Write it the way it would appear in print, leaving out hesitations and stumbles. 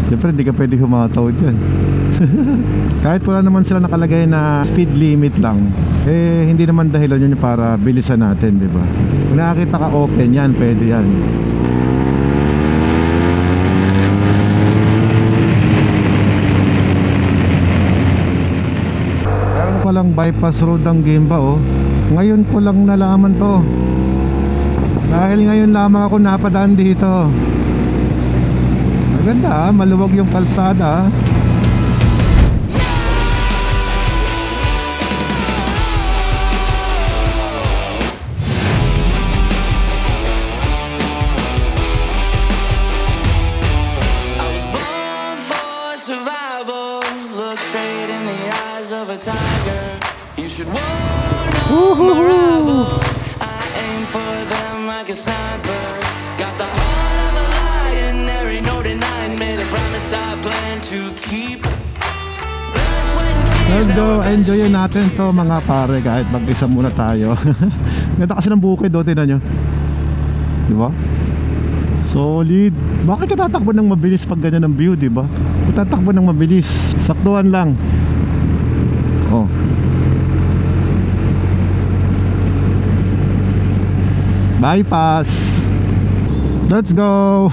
Siyempre hindi ka pwede humataw dyan. Kahit wala naman sila nakalagay na speed limit lang, eh hindi naman dahilan yun para bilisan natin, di ba? Kung nakakita ka open yan, pwede yan. Meron palang bypass road ang Gimba, oh. Ngayon ko lang nalaman to. Dahil ngayon lamang ako napadaan dito. Maganda, maluwag yung kalsada. I was born for survival. Look straight in the eyes of a tiger. You should warn all my rivals. I aim for them like a sniper. Got the heart of a lion. There ain't no denying. Made a promise I plan to keep. Blood, sweat, and tears. Let's go, enjoyin natin to mga pare kahit mag-isa muna tayo. Ganda kasi ng bukid do, tingnan nyo. Di ba? Solid. Bakit ka tatakbo ng mabilis pag ganyan ang view, di ba? Tatakbo ng mabilis. Saktuhan lang. Oh. Bypass. Let's go.